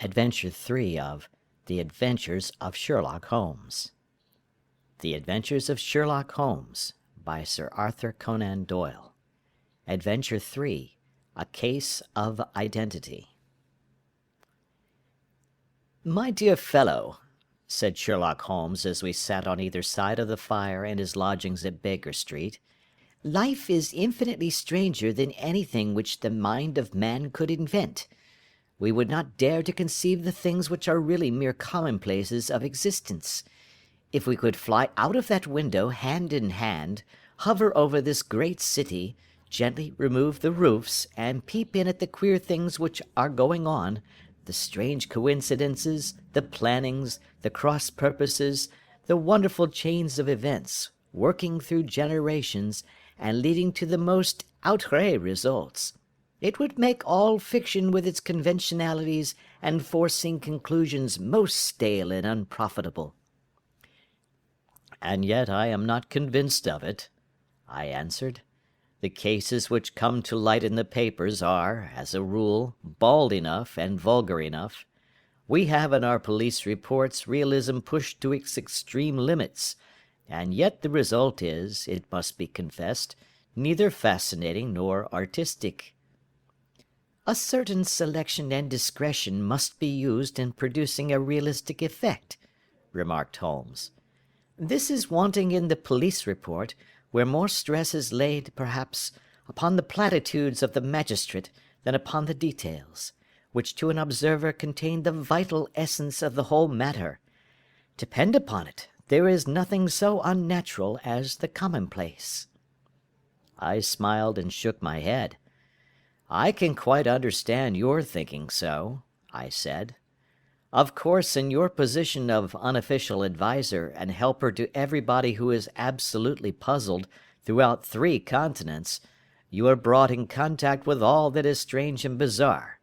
Adventure 3 of The Adventures of Sherlock Holmes. The Adventures of Sherlock Holmes by Sir Arthur Conan Doyle. Adventure 3, A Case of Identity. "My dear fellow," said Sherlock Holmes as we sat on either side of the fire in his lodgings at Baker Street, "life is infinitely stranger than anything which the mind of man could invent. We would not dare to conceive the things which are really mere commonplaces of existence. If we could fly out of that window hand in hand, hover over this great city, gently remove the roofs, and peep in at the queer things which are going on, the strange coincidences, the plannings, the cross purposes, the wonderful chains of events, working through generations, and leading to the most outré results, it would make all fiction with its conventionalities and foreseen conclusions most stale and unprofitable." "And yet I am not convinced of it," I answered. "The cases which come to light in the papers are, as a rule, bald enough and vulgar enough. We have in our police reports realism pushed to its extreme limits, and yet the result is, it must be confessed, neither fascinating nor artistic." "A certain selection and discretion must be used in producing a realistic effect," remarked Holmes. "This is wanting in the police report, where more stress is laid, perhaps, upon the platitudes of the magistrate than upon the details, which to an observer contain the vital essence of the whole matter. Depend upon it, there is nothing so unnatural as the commonplace." I smiled and shook my head. "I can quite understand your thinking so," I said. "Of course, in your position of unofficial adviser and helper to everybody who is absolutely puzzled throughout 3 continents, you are brought in contact with all that is strange and bizarre.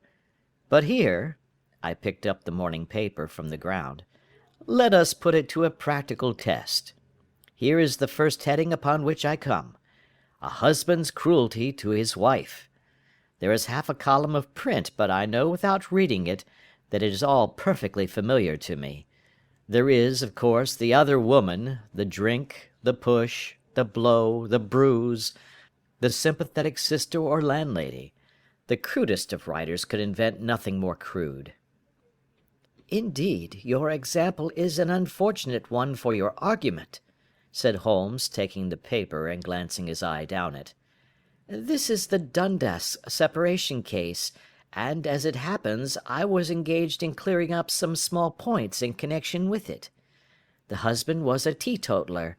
But here," I picked up the morning paper from the ground, "let us put it to a practical test. Here is the first heading upon which I come: A husband's cruelty to his wife. There is half a column of print, but I know without reading it that it is all perfectly familiar to me. There is, of course, the other woman, the drink, the push, the blow, the bruise, the sympathetic sister or landlady. The crudest of writers could invent nothing more crude." "Indeed, your example is an unfortunate one for your argument," said Holmes, taking the paper and glancing his eye down it. "This is the Dundas separation case, and, as it happens, I was engaged in clearing up some small points in connection with it. The husband was a teetotaler.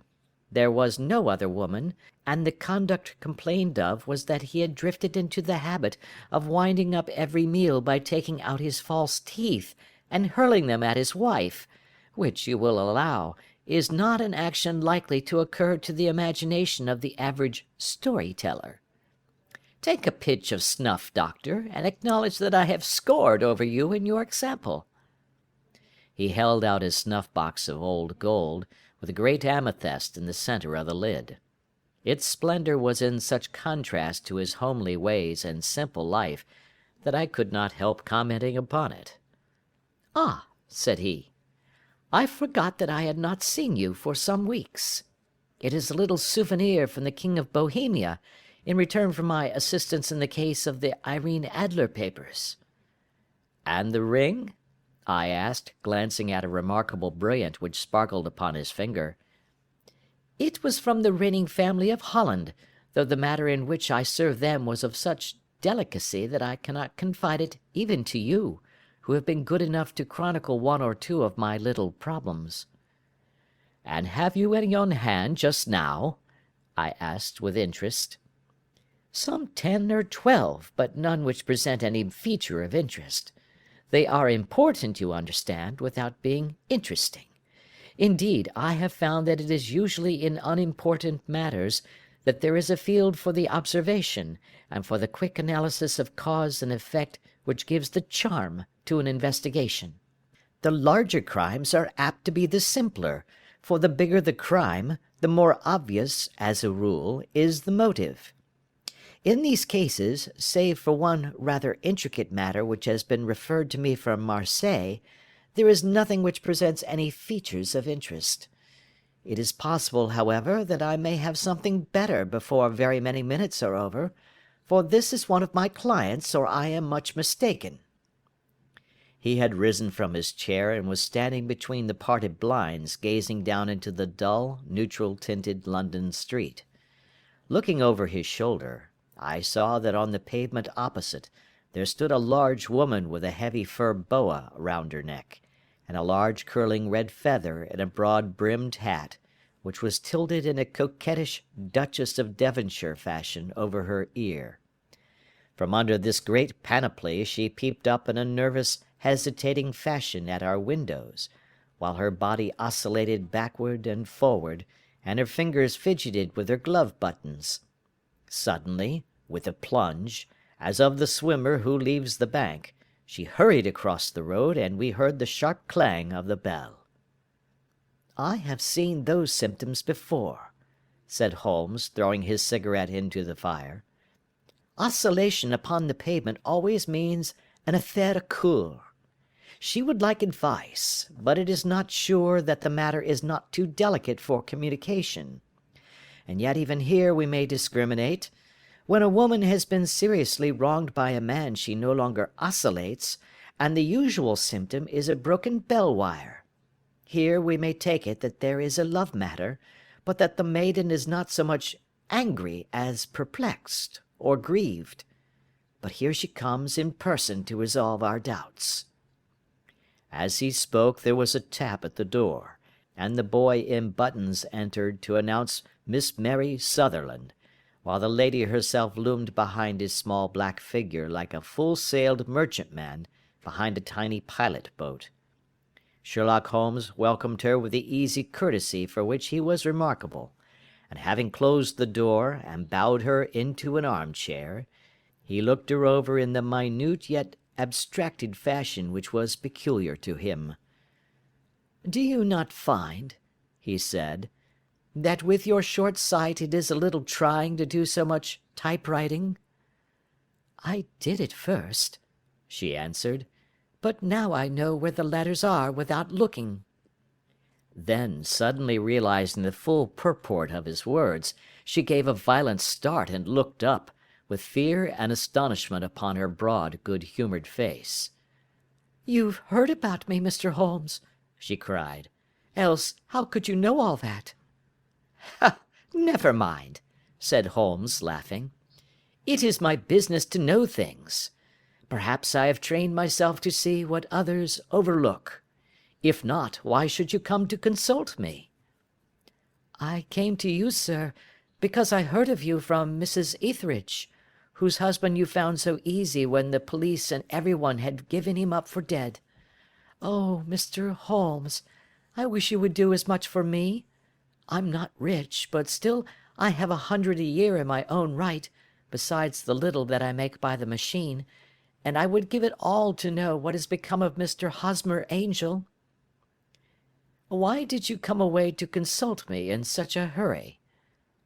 There was no other woman, and the conduct complained of was that he had drifted into the habit of winding up every meal by taking out his false teeth and hurling them at his wife, which, you will allow, is not an action likely to occur to the imagination of the average story-teller. Take a pinch of snuff, doctor, and acknowledge that I have scored over you in your example." He held out his snuff-box of old gold, with a great amethyst in the centre of the lid. Its splendour was in such contrast to his homely ways and simple life that I could not help commenting upon it. "Ah," said he, "I forgot that I had not seen you for some weeks. It is a little souvenir from the King of Bohemia, in return for my assistance in the case of the Irene Adler papers." "And the ring?" I asked, glancing at a remarkable brilliant which sparkled upon his finger. "It was from the reigning family of Holland, though the matter in which I served them was of such delicacy that I cannot confide it even to you, who have been good enough to chronicle 1 or 2 of my little problems." "And have you any on hand just now?" I asked with interest. "Some 10 or 12, but none which present any feature of interest. They are important, you understand, without being interesting. Indeed, I have found that it is usually in unimportant matters that there is a field for the observation, and for the quick analysis of cause and effect which gives the charm to an investigation. The larger crimes are apt to be the simpler, for the bigger the crime, the more obvious, as a rule, is the motive. In these cases, save for one rather intricate matter which has been referred to me from Marseilles, there is nothing which presents any features of interest. It is possible, however, that I may have something better before very many minutes are over, for this is one of my clients, or I am much mistaken." He had risen from his chair and was standing between the parted blinds, gazing down into the dull, neutral-tinted London street. Looking over his shoulder, I saw that on the pavement opposite there stood a large woman with a heavy fur boa round her neck, and a large curling red feather in a broad-brimmed hat, which was tilted in a coquettish Duchess of Devonshire fashion over her ear. From under this great panoply she peeped up in a nervous, hesitating fashion at our windows, while her body oscillated backward and forward, and her fingers fidgeted with her glove buttons. Suddenly, with a plunge, as of the swimmer who leaves the bank, she hurried across the road, and we heard the sharp clang of the bell. "I have seen those symptoms before," said Holmes, throwing his cigarette into the fire. "Oscillation upon the pavement always means an affaire à coeur. She would like advice, but it is not sure that the matter is not too delicate for communication. And yet even here we may discriminate. When a woman has been seriously wronged by a man she no longer oscillates, and the usual symptom is a broken bell wire. Here we may take it that there is a love matter, but that the maiden is not so much angry as perplexed or grieved. But here she comes in person to resolve our doubts." As he spoke there was a tap at the door, and the boy in buttons entered to announce Miss Mary Sutherland, while the lady herself loomed behind his small black figure like a full-sailed merchantman behind a tiny pilot-boat. Sherlock Holmes welcomed her with the easy courtesy for which he was remarkable, and having closed the door and bowed her into an arm-chair, he looked her over in the minute yet abstracted fashion which was peculiar to him. "Do you not find," he said, "that with your short sight it is a little trying to do so much typewriting?" "I did at first," she answered, "but now I know where the letters are without looking." Then, suddenly realizing the full purport of his words, she gave a violent start and looked up, with fear and astonishment upon her broad, good-humoured face. "You've heard about me, Mr. Holmes," she cried. "Else how could you know all that?" "Ha! Never mind," said Holmes, laughing. "It is my business to know things. Perhaps I have trained myself to see what others overlook. If not, why should you come to consult me?" "I came to you, sir, because I heard of you from Mrs. Etheridge, whose husband you found so easy when the police and everyone had given him up for dead. Oh, Mr. Holmes, I wish you would do as much for me. I'm not rich, but still I have 100 a year in my own right, besides the little that I make by the machine, and I would give it all to know what has become of Mr. Hosmer Angel." "Why did you come away to consult me in such a hurry?"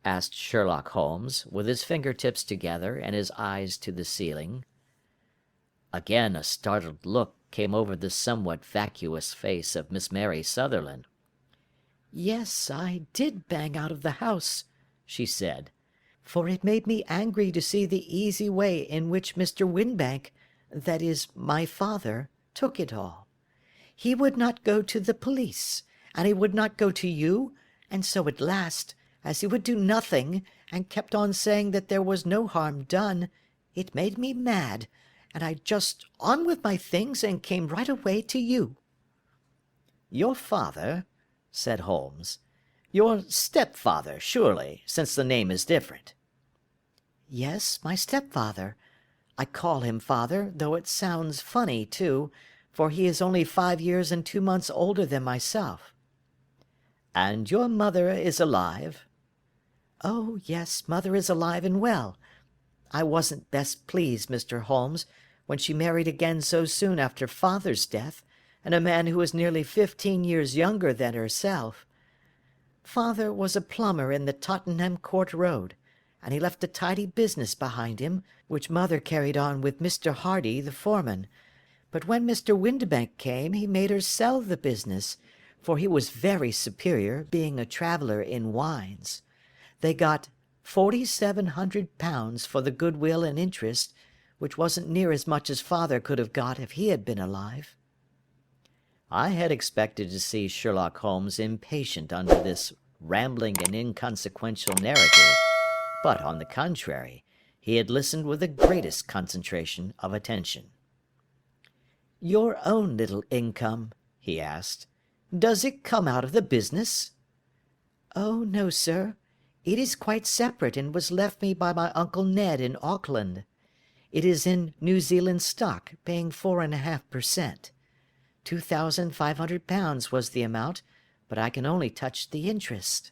asked Sherlock Holmes, with his finger-tips together and his eyes to the ceiling. Again a startled look came over the somewhat vacuous face of Miss Mary Sutherland. "Yes, I did bang out of the house," she said, "for it made me angry to see the easy way in which Mr. Winbank, that is, my father, took it all. He would not go to the police, and he would not go to you, and so at last, as he would do nothing, and kept on saying that there was no harm done, it made me mad, and I just on with my things and came right away to you." "Your father?" said Holmes. "Your stepfather, surely, since the name is different." "Yes, my stepfather. I call him father, though it sounds funny, too, for he is only 5 years and 2 months older than myself." "And your mother is alive?" "Oh, yes, mother is alive and well. I wasn't best pleased, Mr. Holmes, when she married again so soon after father's death, and a man who was nearly 15 years younger than herself. Father was a plumber in the Tottenham Court Road, and he left a tidy business behind him, which mother carried on with Mr. Hardy, the foreman. But when Mr. Windibank came, he made her sell the business, for he was very superior, being a traveller in wines. They got £4,700 for the goodwill and interest, which wasn't near as much as father could have got if he had been alive. I had expected to see Sherlock Holmes impatient under this rambling and inconsequential narrative, but on the contrary, he had listened with the greatest concentration of attention. "Your own little income," he asked, "does it come out of the business?" "Oh, no, sir. It is quite separate, and was left me by my Uncle Ned in Auckland. It is in New Zealand stock, paying 4.5%. £2,500 was the amount, but I can only touch the interest."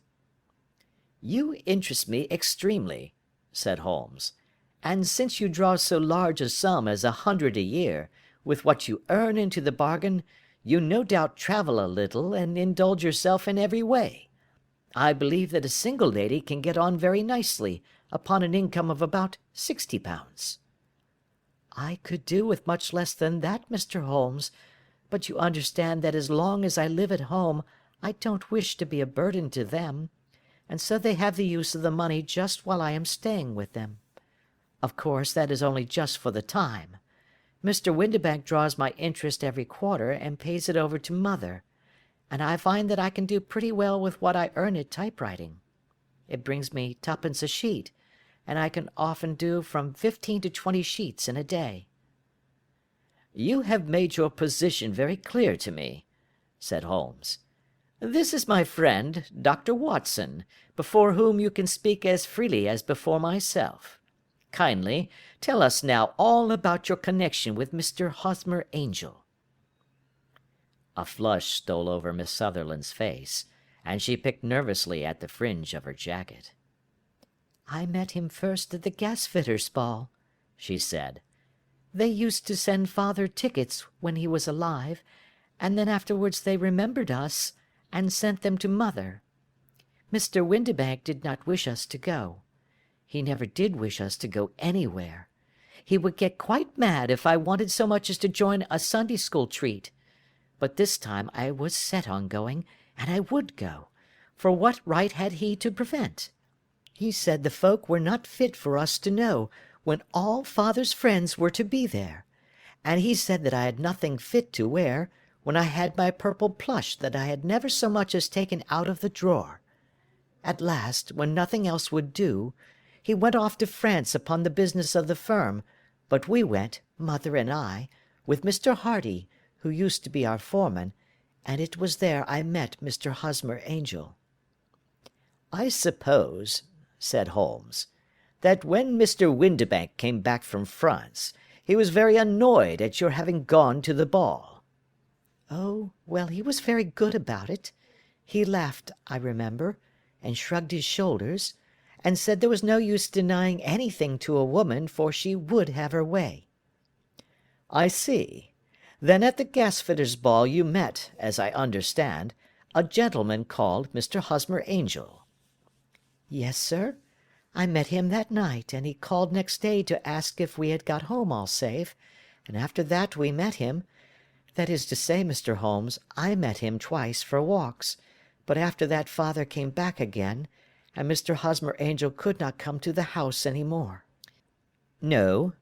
"You interest me extremely," said Holmes, "and since you draw so large a sum as 100 a year, with what you earn into the bargain, you no doubt travel a little and indulge yourself in every way. I believe that a single lady can get on very nicely upon an income of about £60. "I could do with much less than that, Mr. Holmes, but you understand that as long as I live at home I don't wish to be a burden to them, and so they have the use of the money just while I am staying with them. Of course, that is only just for the time. Mr. Windibank draws my interest every quarter and pays it over to mother, and I find that I can do pretty well with what I earn at typewriting. It brings me twopence a sheet, and I can often do from 15 to 20 sheets in a day." "You have made your position very clear to me," said Holmes. "This is my friend, Dr. Watson, before whom you can speak as freely as before myself. Kindly tell us now all about your connection with Mr. Hosmer Angel." A flush stole over Miss Sutherland's face, and she picked nervously at the fringe of her jacket. "I met him first at the gasfitters' ball," she said. "They used to send father tickets when he was alive, and then afterwards they remembered us, and sent them to mother. Mr. Windibank did not wish us to go. He never did wish us to go anywhere. He would get quite mad if I wanted so much as to join a Sunday school treat. But this time I was set on going, and I would go, for what right had he to prevent? He said the folk were not fit for us to know, when all father's friends were to be there, and he said that I had nothing fit to wear, when I had my purple plush that I had never so much as taken out of the drawer. At last, when nothing else would do, he went off to France upon the business of the firm, but we went, mother and I, with Mr. Hardy, who used to be our foreman, and it was there I met Mr. Hosmer Angel." "I suppose," said Holmes, "that when Mr. Windibank came back from France, he was very annoyed at your having gone to the ball." "Oh, well, he was very good about it. He laughed, I remember, and shrugged his shoulders, and said there was no use denying anything to a woman, for she would have her way." "I see. Then at the gasfitters' ball you met, as I understand, a gentleman called Mr. Hosmer Angel." "Yes, sir. I met him that night, and he called next day to ask if we had got home all safe, and after that we met him. That is to say, Mr. Holmes, I met him twice for walks, but after that father came back again, and Mr. Hosmer Angel could not come to the house any more." "No?"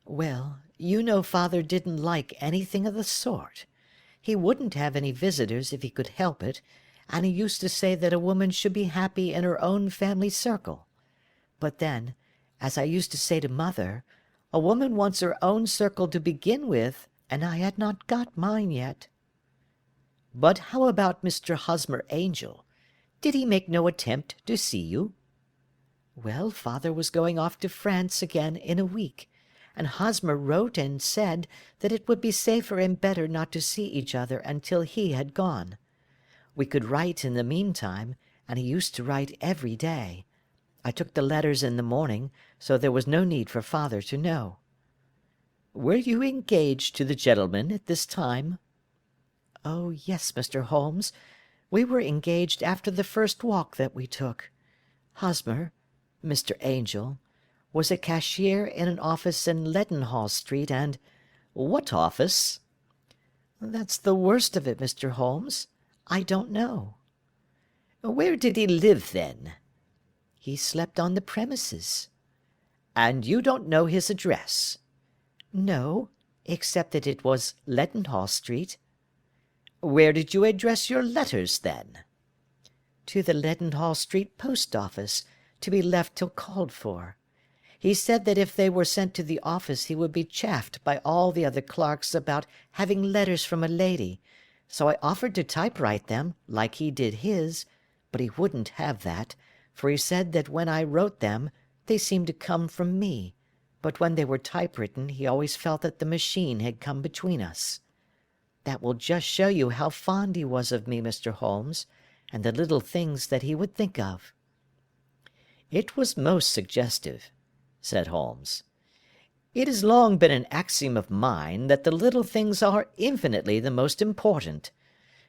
"Well, you know father didn't like anything of the sort. He wouldn't have any visitors if he could help it, and he used to say that a woman should be happy in her own family circle. But then, as I used to say to mother, a woman wants her own circle to begin with, and I had not got mine yet." "But how about Mr. Hosmer Angel? Did he make no attempt to see you?" "Well, father was going off to France again in a week, and Hosmer wrote and said that it would be safer and better not to see each other until he had gone. We could write in the meantime, and he used to write every day. I took the letters in the morning, so there was no need for father to know." "Were you engaged to the gentleman at this time?" "Oh, yes, Mr. Holmes. We were engaged after the first walk that we took. Hosmer, Mr. Angel, was a cashier in an office in Leadenhall Street, and—" "What office?" "That's the worst of it, Mr. Holmes. I don't know." "Where did he live, then?" "He slept on the premises." "And you don't know his address?" "No, except that it was Leadenhall Street." "Where did you address your letters, then?" "To the Leadenhall Street post office, to be left till called for. He said that if they were sent to the office he would be chaffed by all the other clerks about having letters from a lady, so I offered to typewrite them, like he did his, but he wouldn't have that, for he said that when I wrote them they seemed to come from me, but when they were typewritten he always felt that the machine had come between us. That will just show you how fond he was of me, Mr. Holmes, and the little things that he would think of." "It was most suggestive," said Holmes. "It has long been an axiom of mine that the little things are infinitely the most important.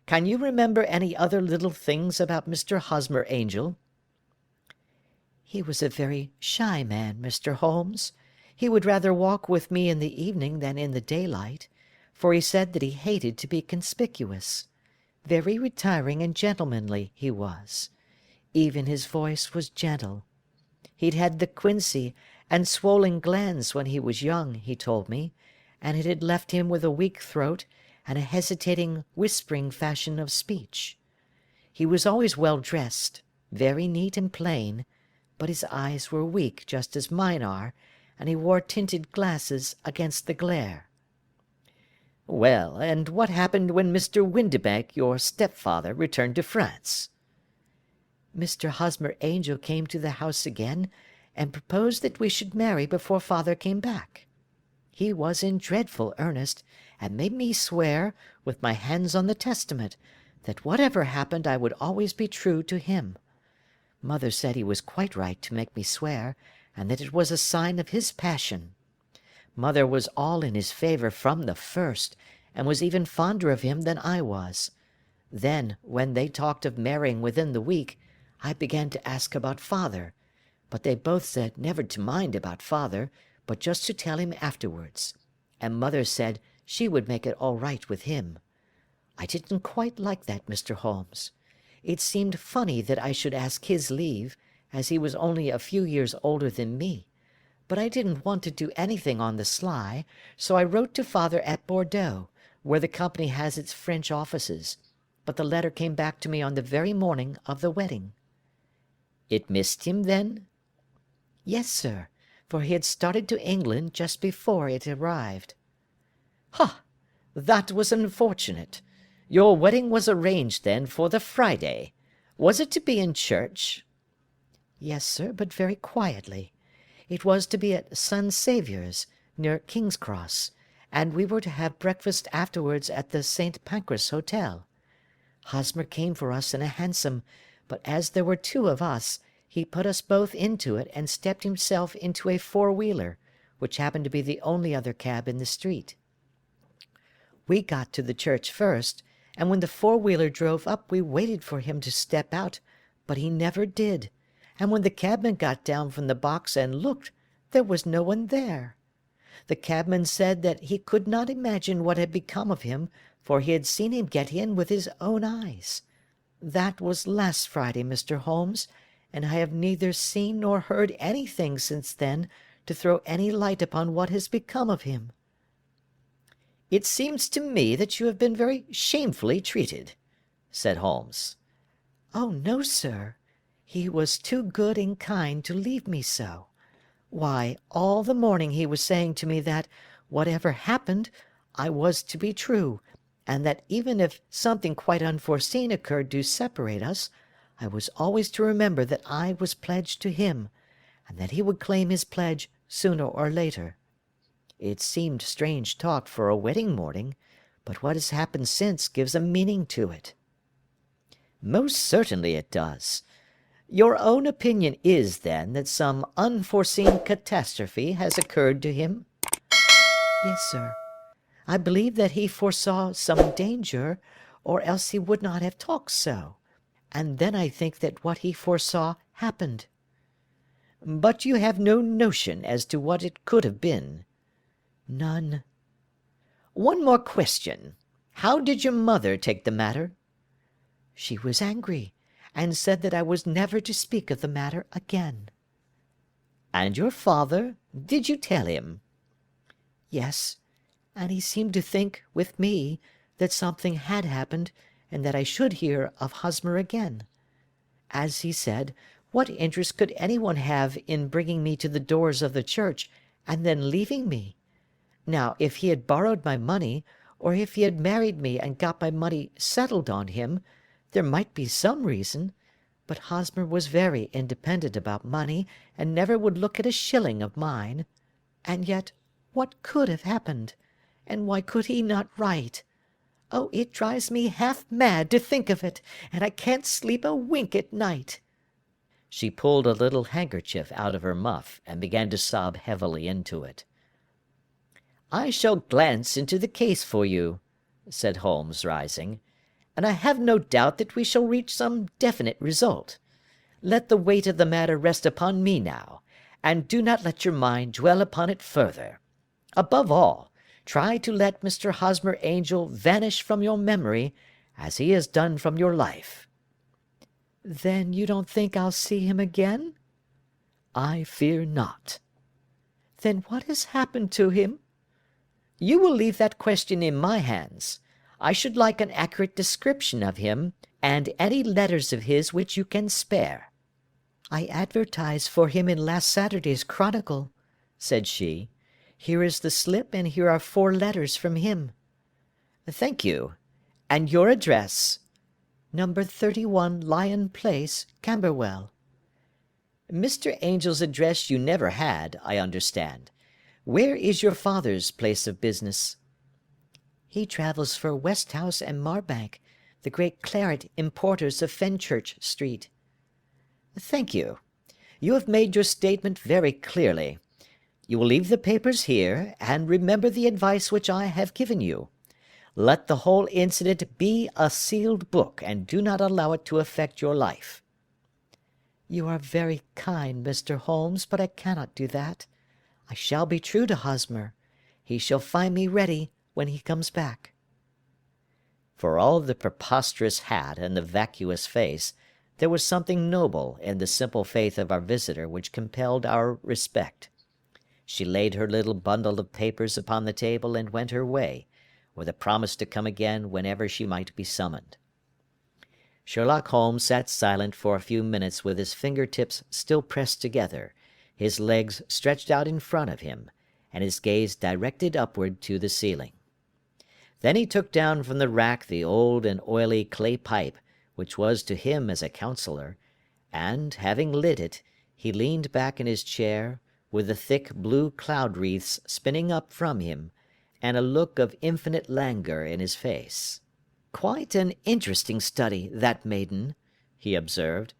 Can you remember any other little things about Mr. Hosmer Angel?" "He was a very shy man, Mr. Holmes. He would rather walk with me in the evening than in the daylight, for he said that he hated to be conspicuous. Very retiring and gentlemanly he was. Even his voice was gentle. He'd had the quinsy and swollen glands when he was young, he told me, and it had left him with a weak throat and a hesitating, whispering fashion of speech. He was always well dressed, very neat and plain, but his eyes were weak just as mine are, and he wore tinted glasses against the glare." "Well, and what happened when Mr. Windibank, your stepfather, returned to France?" "Mr. Hosmer Angel came to the house again, and proposed that we should marry before father came back. He was in dreadful earnest, and made me swear, with my hands on the testament, that whatever happened I would always be true to him. Mother said he was quite right to make me swear, and that it was a sign of his passion. Mother was all in his favour from the first, and was even fonder of him than I was. Then, when they talked of marrying within the week, I began to ask about father, but they both said never to mind about father, but just to tell him afterwards, and mother said she would make it all right with him. I didn't quite like that, Mr. Holmes. It seemed funny that I should ask his leave, as he was only a few years older than me, but I didn't want to do anything on the sly, so I wrote to father at Bordeaux, where the company has its French offices, but the letter came back to me on the very morning of the wedding." "It missed him, then?" "Yes, sir, for he had started to England just before it arrived." "Ha! That was unfortunate. Your wedding was arranged, then, for the Friday. Was it to be in church?" "Yes, sir, but very quietly. It was to be at St. Saviour's, near King's Cross, and we were to have breakfast afterwards at the St. Pancras Hotel. Hosmer came for us in a hansom, but as there were two of us, he put us both into it and stepped himself into a four-wheeler, which happened to be the only other cab in the street. We got to the church first, and when the four-wheeler drove up we waited for him to step out, but he never did, and when the cabman got down from the box and looked, there was no one there. The cabman said that he could not imagine what had become of him, for he had seen him get in with his own eyes. That was last Friday, Mr. Holmes, and I have neither seen nor heard anything since then to throw any light upon what has become of him." "It seems to me that you have been very shamefully treated," said Holmes. "Oh, no, sir. He was too good and kind to leave me so. Why, all the morning he was saying to me that, whatever happened, I was to be true, and that even if something quite unforeseen occurred to separate us, I was always to remember that I was pledged to him, and that he would claim his pledge sooner or later. It seemed strange talk for a wedding morning, but what has happened since gives a meaning to it." "Most certainly it does. Your own opinion is, then, that some unforeseen catastrophe has occurred to him?" "Yes, sir. I believe that he foresaw some danger, or else he would not have talked so, and then I think that what he foresaw happened." But you have no notion as to what it could have been. None. One more question. How did your mother take the matter? She was angry, and said that I was never to speak of the matter again. And your father? Did you tell him? Yes, and he seemed to think, with me, that something had happened, and that I should hear of Hosmer again. As he said, what interest could anyone have in bringing me to the doors of the church, and then leaving me? Now, if he had borrowed my money, or if he had married me and got my money settled on him, there might be some reason, but Hosmer was very independent about money, and never would look at a shilling of mine. And yet, what could have happened? And why could he not write? Oh, it drives me half mad to think of it, and I can't sleep a wink at night." She pulled a little handkerchief out of her muff, and began to sob heavily into it. "I shall glance into the case for you," said Holmes, rising, "and I have no doubt that we shall reach some definite result. Let the weight of the matter rest upon me now, and do not let your mind dwell upon it further. Above all, try to let Mr. Hosmer Angel vanish from your memory, as he has done from your life." "Then you don't think I'll see him again?" "I fear not." "Then what has happened to him?" "You will leave that question in my hands. I should like an accurate description of him, and any letters of his which you can spare." "I advertised for him in last Saturday's Chronicle," said she. "Here is the slip, and here are 4 letters from him." "Thank you. And your address?" "Number 31 Lion Place, Camberwell." "Mr. Angel's address you never had, I understand. Where is your father's place of business?" "He travels for Westhouse and Marbank, the great claret importers of Fenchurch Street." "Thank you. You have made your statement very clearly. You will leave the papers here, and remember the advice which I have given you. Let the whole incident be a sealed book, and do not allow it to affect your life." "You are very kind, Mr. Holmes, but I cannot do that. I shall be true to Hosmer. He shall find me ready when he comes back." For all the preposterous hat and the vacuous face, there was something noble in the simple faith of our visitor which compelled our respect. She laid her little bundle of papers upon the table and went her way, with a promise to come again whenever she might be summoned. Sherlock Holmes sat silent for a few minutes with his finger-tips still pressed together, his legs stretched out in front of him, and his gaze directed upward to the ceiling. Then he took down from the rack the old and oily clay pipe, which was to him as a counsellor, and, having lit it, he leaned back in his chair, with the thick blue cloud-wreaths spinning up from him, and a look of infinite languor in his face. "Quite an interesting study, that maiden," he observed.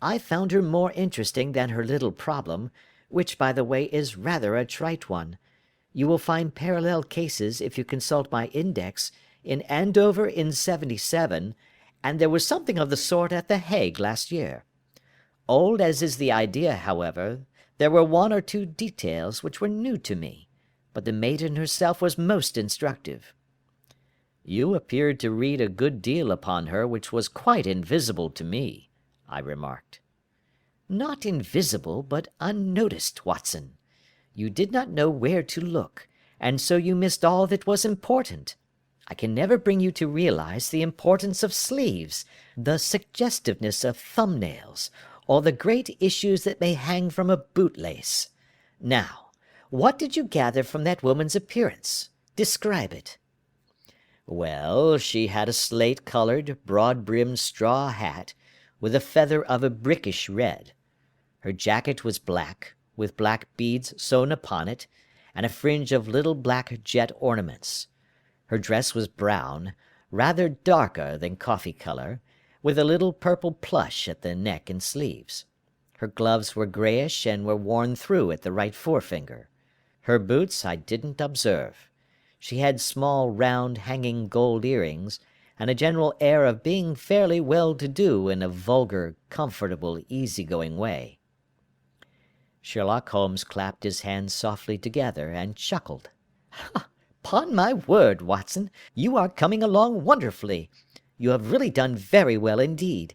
"I found her more interesting than her little problem, which, by the way, is rather a trite one. You will find parallel cases, if you consult my index, in Andover in '77, and there was something of the sort at The Hague last year. Old as is the idea, however, there were 1 or 2 details which were new to me, but the maiden herself was most instructive." "You appeared to read a good deal upon her which was quite invisible to me," I remarked. "Not invisible, but unnoticed, Watson. You did not know where to look, and so you missed all that was important. I can never bring you to realize the importance of sleeves, the suggestiveness of thumbnails, or the great issues that may hang from a bootlace. Now, what did you gather from that woman's appearance? Describe it." "Well, she had a slate-coloured, broad-brimmed straw hat, with a feather of a brickish red. Her jacket was black, with black beads sewn upon it, and a fringe of little black jet ornaments. Her dress was brown, rather darker than coffee colour, with a little purple plush at the neck and sleeves. Her gloves were greyish and were worn through at the right forefinger. Her boots I didn't observe. She had small, round, hanging gold earrings, and a general air of being fairly well-to-do in a vulgar, comfortable, easy-going way." Sherlock Holmes clapped his hands softly together and chuckled. "'Pon my word, Watson, you are coming along wonderfully. You have really done very well indeed.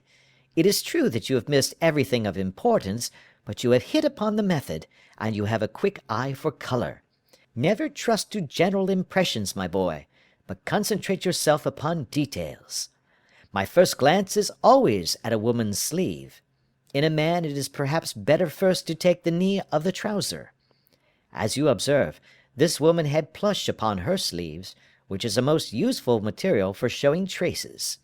It is true that you have missed everything of importance, but you have hit upon the method, and you have a quick eye for colour. Never trust to general impressions, my boy, but concentrate yourself upon details. My first glance is always at a woman's sleeve. In a man it is perhaps better first to take the knee of the trouser. As you observe, this woman had plush upon her sleeves, which is a most useful material for showing traces.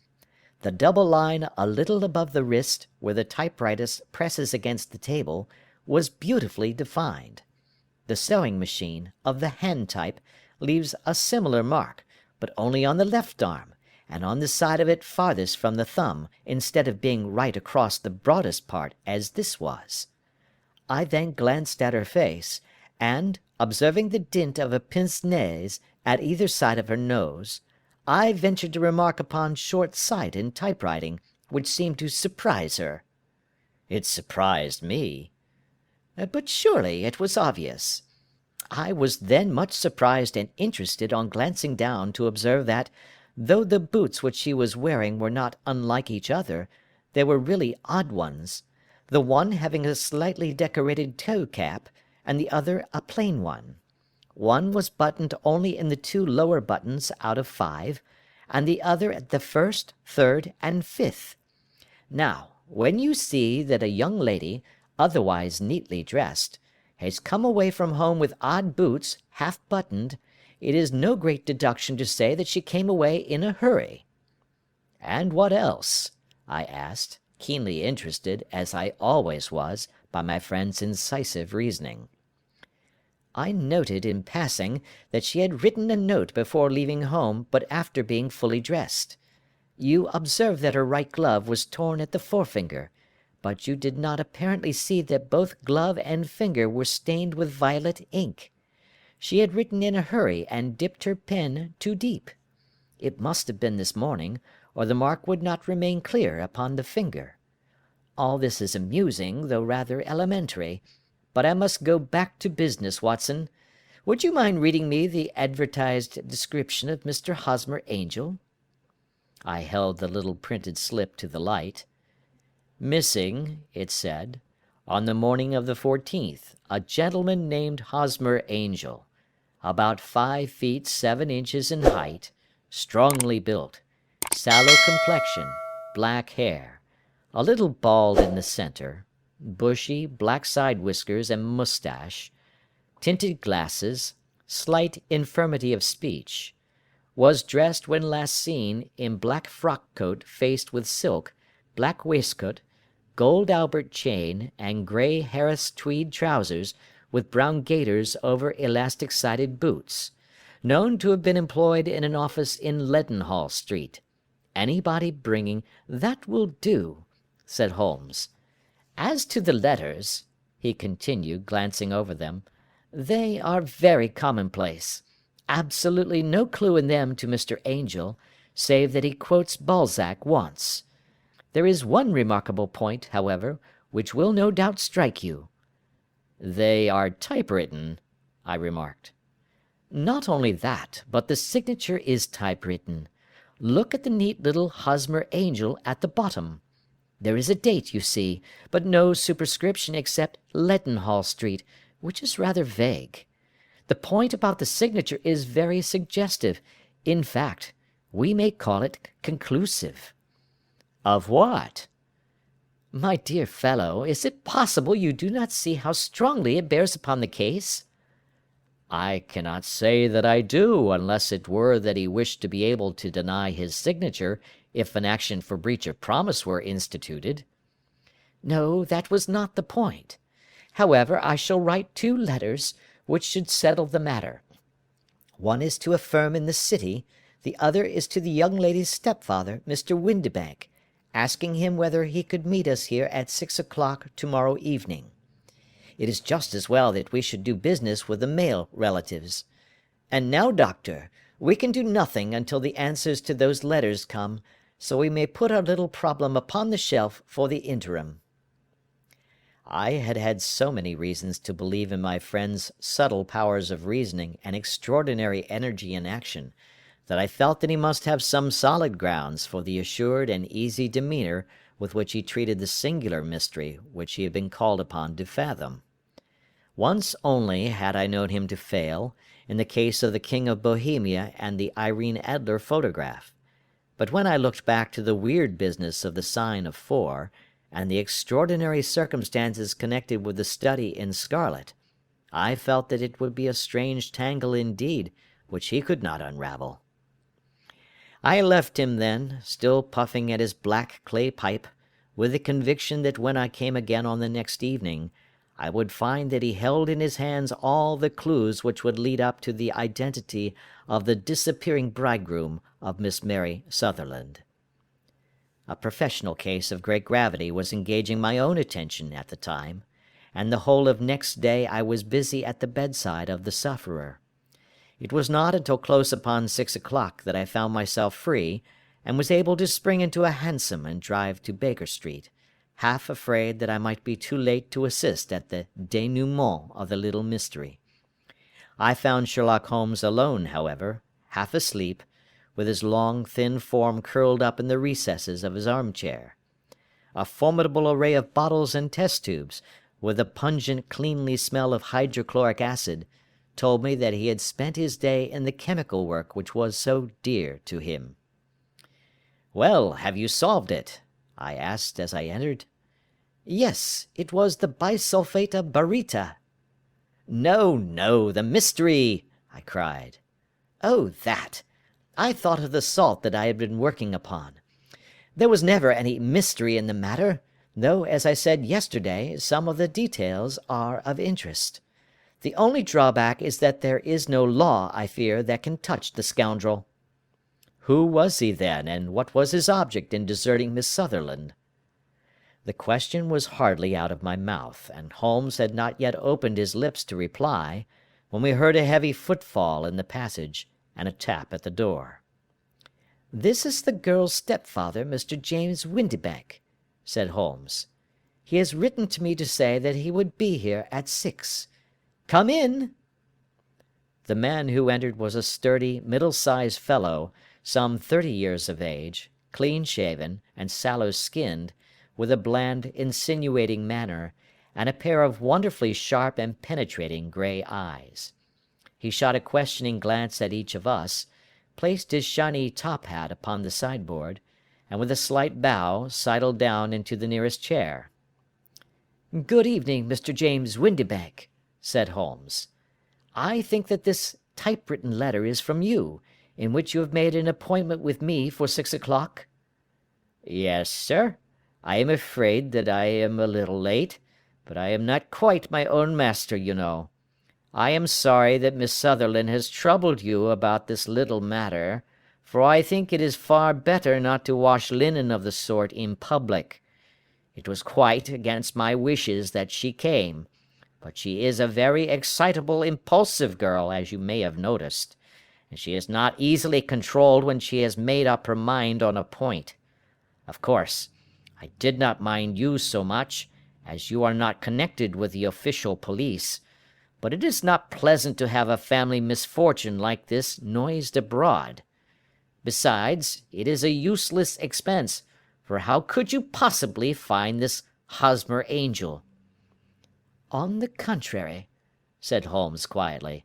The double line a little above the wrist, where the typewriter presses against the table, was beautifully defined. The sewing machine, of the hand type, leaves a similar mark, but only on the left arm, and on the side of it farthest from the thumb, instead of being right across the broadest part, as this was. I then glanced at her face, and, observing the dint of a pince-nez at either side of her nose, I ventured to remark upon short sight in typewriting, which seemed to surprise her. It surprised me. But surely it was obvious. I was then much surprised and interested on glancing down to observe that, though the boots which she was wearing were not unlike each other, they were really odd ones, the one having a slightly decorated toe cap, and the other a plain one. One was buttoned only in the 2 lower buttons out of 5, and the other at the 1st, 3rd, and 5th. Now, when you see that a young lady, otherwise neatly dressed, has come away from home with odd boots, half buttoned, it is no great deduction to say that she came away in a hurry. And what else? I asked, keenly interested, as I always was, by my friend's incisive reasoning. I noted, in passing, that she had written a note before leaving home, but after being fully dressed. You observed that her right glove was torn at the forefinger, but you did not apparently see that both glove and finger were stained with violet ink. She had written in a hurry and dipped her pen too deep. It must have been this morning, or the mark would not remain clear upon the finger. All this is amusing, though rather elementary, but I must go back to business, Watson. Would you mind reading me the advertised description of Mr. Hosmer Angel? I held the little printed slip to the light. Missing, it said, on the morning of the 14th, a gentleman named Hosmer Angel, about 5 feet 7 inches in height, strongly built, sallow complexion, black hair, a little bald in the centre, bushy black side whiskers and moustache, tinted glasses, slight infirmity of speech, was dressed when last seen in black frock coat faced with silk, black waistcoat, gold Albert chain, and grey Harris tweed trousers, with brown gaiters over elastic-sided boots, known to have been employed in an office in Leadenhall Street. Anybody bringing— "That will do," said Holmes. "As to the letters," he continued, glancing over them, "they are very commonplace. Absolutely no clue in them to Mr. Angel, save that he quotes Balzac once. There is one remarkable point, however, which will no doubt strike you." "They are typewritten," I remarked. "Not only that, but the signature is typewritten. Look at the neat little Hosmer Angel at the bottom. There is a date, you see, but no superscription except Leadenhall Street, which is rather vague. The point about the signature is very suggestive. In fact, we may call it conclusive." "Of what?" "My dear fellow, is it possible you do not see how strongly it bears upon the case?" "I cannot say that I do, unless it were that he wished to be able to deny his signature if an action for breach of promise were instituted." "No, that was not the point. However, I shall write 2 letters, which should settle the matter. One is to a firm in the city, the other is to the young lady's stepfather, Mr. Windibank, asking him whether he could meet us here at 6 o'clock to-morrow evening. It is just as well that we should do business with the male relatives. And now, Doctor, we can do nothing until the answers to those letters come, so we may put our little problem upon the shelf for the interim." I had had so many reasons to believe in my friend's subtle powers of reasoning and extraordinary energy in action, that I felt that he must have some solid grounds for the assured and easy demeanour with which he treated the singular mystery which he had been called upon to fathom. Once only had I known him to fail, in the case of the King of Bohemia and the Irene Adler photograph. But when I looked back to the weird business of the sign of 4, and the extraordinary circumstances connected with the study in scarlet, I felt that it would be a strange tangle indeed, which he could not unravel. I left him then, still puffing at his black clay pipe, with the conviction that when I came again on the next evening, I would find that he held in his hands all the clues which would lead up to the identity of the disappearing bridegroom of Miss Mary Sutherland. A professional case of great gravity was engaging my own attention at the time, and the whole of next day I was busy at the bedside of the sufferer. It was not until close upon 6 o'clock that I found myself free, and was able to spring into a hansom and drive to Baker Street, half afraid that I might be too late to assist at the dénouement of the little mystery. I found Sherlock Holmes alone, however, half asleep, with his long, thin form curled up in the recesses of his armchair. A formidable array of bottles and test tubes, with a pungent, cleanly smell of hydrochloric acid, told me that he had spent his day in the chemical work which was so dear to him. "Well, have you solved it?" I asked as I entered. Yes, it was the bisulfate of baryta. "No, no, the mystery!" I cried. Oh, that! I thought of the salt that I had been working upon. There was never any mystery in the matter, though, as I said yesterday, some of the details are of interest. The only drawback is that there is no law, I fear, that can touch the scoundrel." "Who was he, then, and what was his object in deserting Miss Sutherland?" The question was hardly out of my mouth, and Holmes had not yet opened his lips to reply, when we heard a heavy footfall in the passage, and a tap at the door. "This is the girl's stepfather, Mr. James Windibank," said Holmes. "He has written to me to say that he would be here at 6. Come in." The man who entered was a sturdy, middle-sized fellow, some 30 years of age, clean-shaven, and sallow-skinned, with a bland, insinuating manner, and a pair of wonderfully sharp and penetrating grey eyes. He shot a questioning glance at each of us, placed his shiny top-hat upon the sideboard, and with a slight bow sidled down into the nearest chair. "Good evening, Mr. James Windibank," said Holmes. "I think that this typewritten letter is from you, in which you have made an appointment with me for 6 o'clock?" "Yes, sir. I am afraid that I am a little late, but I am not quite my own master, you know. I am sorry that Miss Sutherland has troubled you about this little matter, for I think it is far better not to wash linen of the sort in public. It was quite against my wishes that she came, but she is a very excitable, impulsive girl, as you may have noticed, and she is not easily controlled when she has made up her mind on a point. Of course, I did not mind you so much, as you are not connected with the official police, but it is not pleasant to have a family misfortune like this noised abroad. Besides, it is a useless expense, for how could you possibly find this Hosmer Angel?" "On the contrary," said Holmes quietly,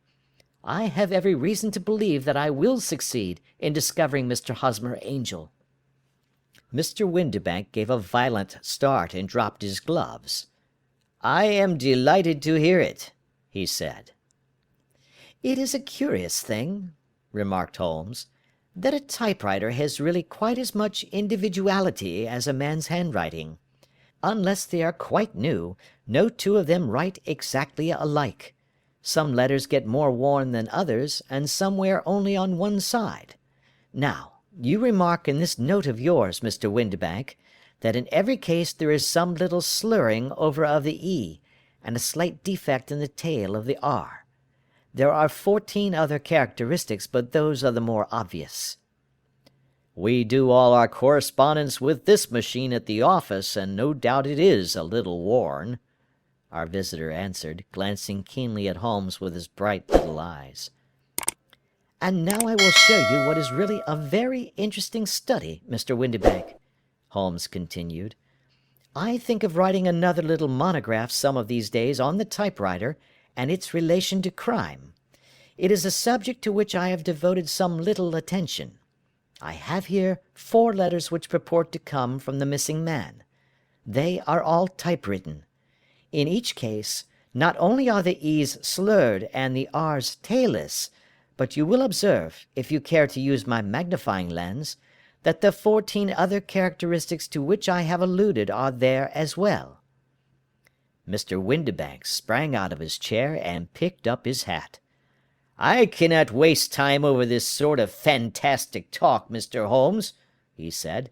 "I have every reason to believe that I will succeed in discovering Mr. Hosmer Angel." Mr. Windibank gave a violent start and dropped his gloves. "I am delighted to hear it," he said. "It is a curious thing," remarked Holmes, "that a typewriter has really quite as much individuality as a man's handwriting. Unless they are quite new, no two of them write exactly alike. Some letters get more worn than others, and some wear only on one side. Now, you remark in this note of yours, Mr. Windibank, that in every case there is some little slurring over of the E, and a slight defect in the tail of the R. There are 14 other characteristics, but those are the more obvious." "We do all our correspondence with this machine at the office, and no doubt it is a little worn." our visitor answered, glancing keenly at Holmes with his bright little eyes. And now I will show you what is really a very interesting study, Mr. Windibank, Holmes continued. I think of writing another little monograph some of these days on the typewriter and its relation to crime. It is a subject to which I have devoted some little attention. I have here 4 letters which purport to come from the missing man. They are all typewritten. In each case, not only are the E's slurred and the R's tailless, but you will observe, if you care to use my magnifying lens, that the 14 other characteristics to which I have alluded are there as well. Mr. Windibank sprang out of his chair and picked up his hat. I cannot waste time over this sort of fantastic talk, Mr. Holmes, he said.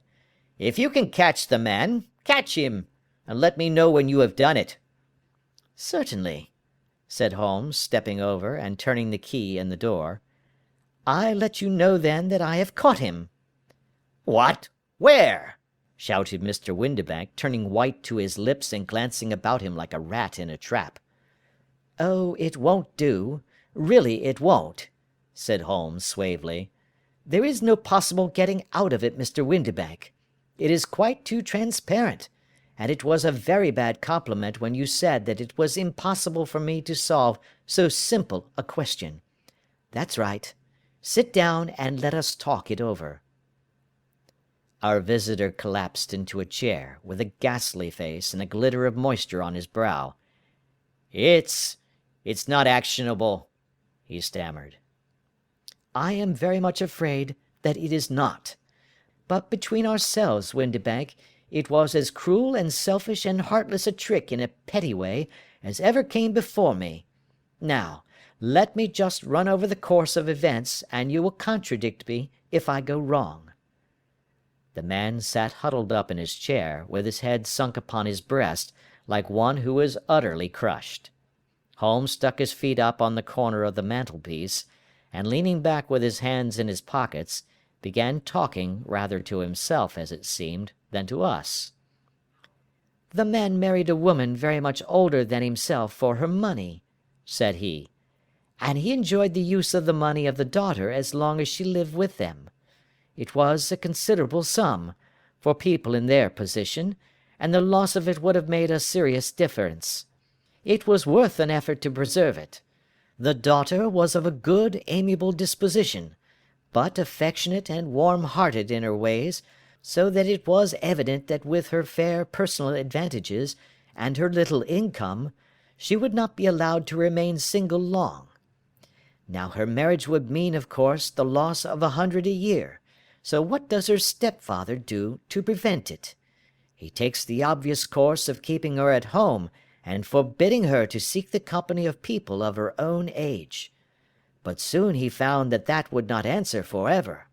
If you can catch the man, catch him, and let me know when you have done it. Certainly, said Holmes, stepping over and turning the key in the door. I let you know then that I have caught him. What? Where? Shouted Mr. Windibank, turning white to his lips and glancing about him like a rat in a trap. Oh, it won't do. Really, it won't, said Holmes suavely. There is no possible getting out of it, Mr. Windibank. It is quite too transparent, and it was a very bad compliment when you said that it was impossible for me to solve so simple a question. That's right. Sit down and let us talk it over. Our visitor collapsed into a chair, with a ghastly face and a glitter of moisture on his brow. It's not actionable, he stammered. I am very much afraid that it is not. But between ourselves, Windibank, it was as cruel and selfish and heartless a trick in a petty way as ever came before me. Now, let me just run over the course of events, and you will contradict me if I go wrong. The man sat huddled up in his chair, with his head sunk upon his breast, like one who is utterly crushed. Holmes stuck his feet up on the corner of the mantelpiece, and leaning back with his hands in his pockets, began talking rather to himself, as it seemed, than to us. The man married a woman very much older than himself for her money, said he, and he enjoyed the use of the money of the daughter as long as she lived with them. It was a considerable sum, for people in their position, and the loss of it would have made a serious difference. It was worth an effort to preserve it. The daughter was of a good, amiable disposition, but affectionate and warm-hearted in her ways, so that it was evident that with her fair personal advantages and her little income, she would not be allowed to remain single long. Now her marriage would mean, of course, the loss of 100 a year, so what does her stepfather do to prevent it? He takes the obvious course of keeping her at home and forbidding her to seek the company of people of her own age. But soon he found that that would not answer for ever.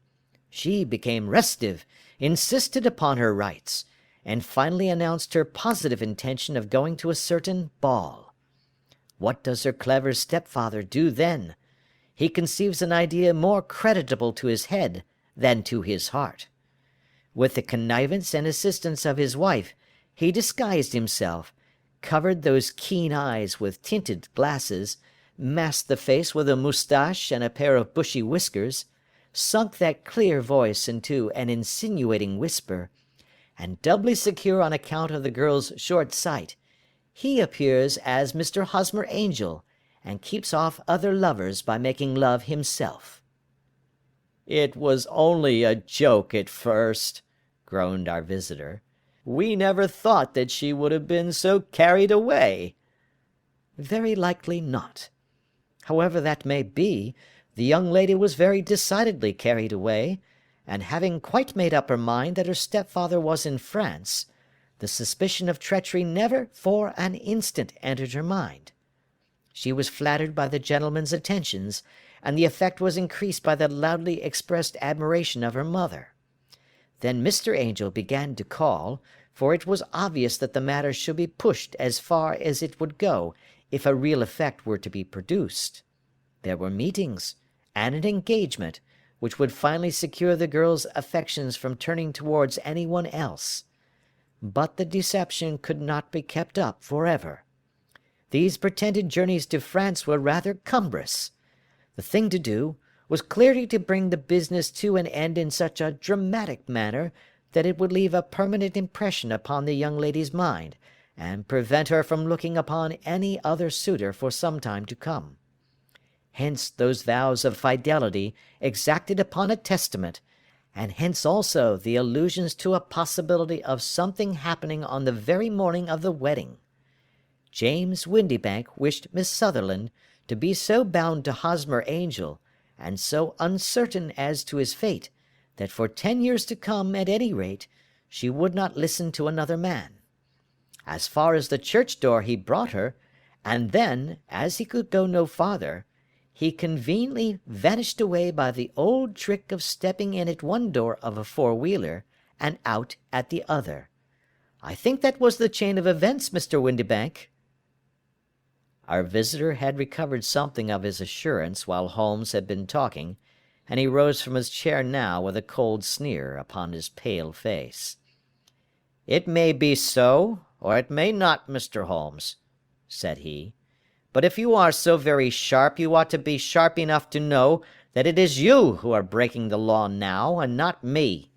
She became restive, insisted upon her rights, and finally announced her positive intention of going to a certain ball. What does her clever stepfather do then? He conceives an idea more creditable to his head than to his heart. With the connivance and assistance of his wife, he disguised himself, covered those keen eyes with tinted glasses, masked the face with a moustache and a pair of bushy whiskers, sunk that clear voice into an insinuating whisper, and doubly secure on account of the girl's short sight, he appears as Mr. Hosmer Angel, and keeps off other lovers by making love himself. It was only a joke at first, groaned our visitor. We never thought that she would have been so carried away. Very likely not. However that may be, the young lady was very decidedly carried away, and having quite made up her mind that her stepfather was in France, the suspicion of treachery never for an instant entered her mind. She was flattered by the gentleman's attentions, and the effect was increased by the loudly expressed admiration of her mother. Then Mr. Angel began to call, for it was obvious that the matter should be pushed as far as it would go if a real effect were to be produced. There were meetings, and an engagement, which would finally secure the girl's affections from turning towards anyone else. But the deception could not be kept up for ever. These pretended journeys to France were rather cumbrous. The thing to do was clearly to bring the business to an end in such a dramatic manner that it would leave a permanent impression upon the young lady's mind, and prevent her from looking upon any other suitor for some time to come. Hence those vows of fidelity exacted upon a testament, and hence also the allusions to a possibility of something happening on the very morning of the wedding. James Windibank wished Miss Sutherland to be so bound to Hosmer Angel, and so uncertain as to his fate, that for 10 years to come, at any rate, she would not listen to another man. As far as the church door he brought her, and then, as he could go no farther, he conveniently vanished away by the old trick of stepping in at one door of a four-wheeler, and out at the other. I think that was the chain of events, Mr. Windibank." Our visitor had recovered something of his assurance while Holmes had been talking, and he rose from his chair now with a cold sneer upon his pale face. "It may be so, or it may not, Mr. Holmes," said he. "But if you are so very sharp, you ought to be sharp enough to know that it is you who are breaking the law now, and not me.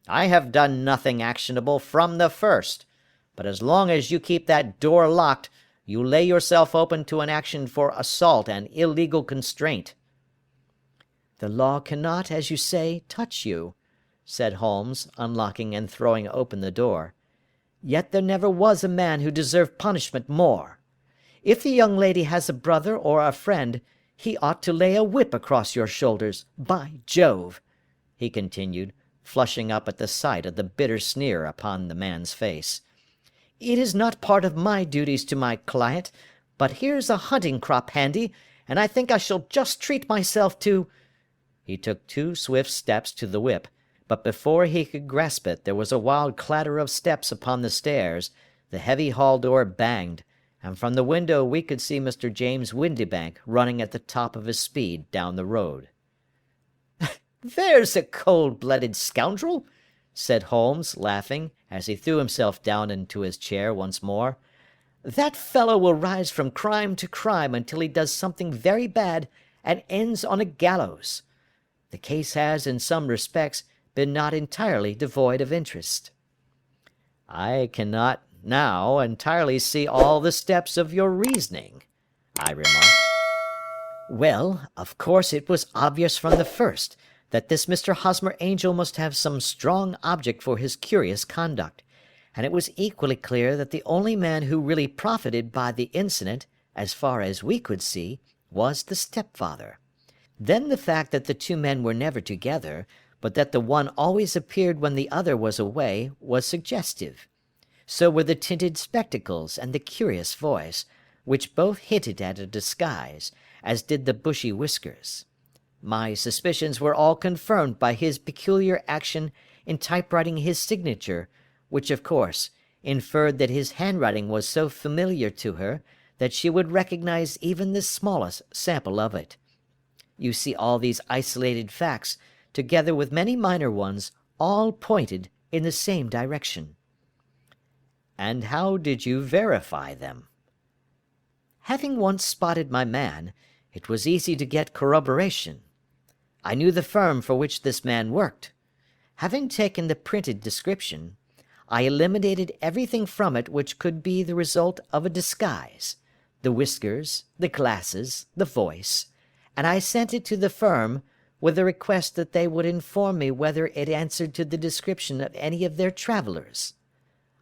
I have done nothing actionable from the first, but as long as you keep that door locked, you lay yourself open to an action for assault and illegal constraint." "The law cannot, as you say, touch you," said Holmes, unlocking and throwing open the door. "Yet there never was a man who deserved punishment more. If the young lady has a brother or a friend, he ought to lay a whip across your shoulders, by Jove," he continued, flushing up at the sight of the bitter sneer upon the man's face. "It is not part of my duties to my client, but here's a hunting crop handy, and I think I shall just treat myself to—" He took 2 swift steps to the whip, but before he could grasp it there was a wild clatter of steps upon the stairs, the heavy hall door banged, and from the window we could see Mr. James Windibank running at the top of his speed down the road. "There's a cold-blooded scoundrel," said Holmes, laughing, as he threw himself down into his chair once more. "That fellow will rise from crime to crime until he does something very bad, and ends on a gallows. The case has, in some respects, been not entirely devoid of interest." "I cannot now entirely see all the steps of your reasoning," I remarked. "Well, of course it was obvious from the first that this Mr. Hosmer Angel must have some strong object for his curious conduct, and it was equally clear that the only man who really profited by the incident, as far as we could see, was the stepfather. Then the fact that the 2 men were never together, but that the one always appeared when the other was away, was suggestive. So were the tinted spectacles and the curious voice, which both hinted at a disguise, as did the bushy whiskers. My suspicions were all confirmed by his peculiar action in typewriting his signature, which, of course, inferred that his handwriting was so familiar to her that she would recognize even the smallest sample of it. You see, all these isolated facts, together with many minor ones, all pointed in the same direction." "And how did you verify them?" "Having once spotted my man, it was easy to get corroboration. I knew the firm for which this man worked. Having taken the printed description, I eliminated everything from it which could be the result of a disguise, the whiskers, the glasses, the voice, and I sent it to the firm, with a request that they would inform me whether it answered to the description of any of their travellers.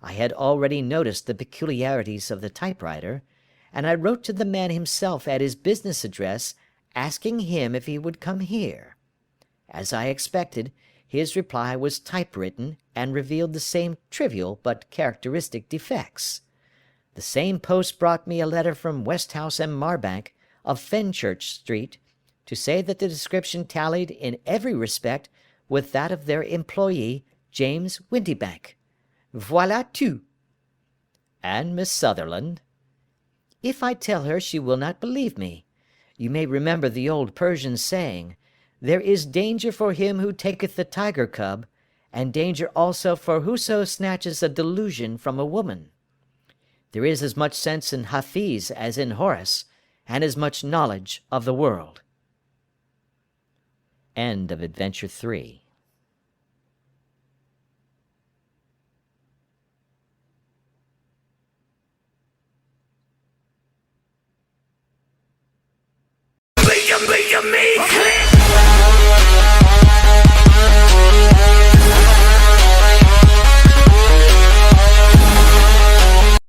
I had already noticed the peculiarities of the typewriter, and I wrote to the man himself at his business address, asking him if he would come here. As I expected, his reply was typewritten, and revealed the same trivial but characteristic defects. The same post brought me a letter from Westhouse and Marbank, of Fenchurch Street, to say that the description tallied in every respect with that of their employee, James Windibank. Voilà tout." "And Miss Sutherland?" "If I tell her, she will not believe me. You may remember the old Persian saying, 'There is danger for him who taketh the tiger cub, and danger also for whoso snatches a delusion from a woman.' There is as much sense in Hafiz as in Horace, and as much knowledge of the world. End of Adventure 3. Be me.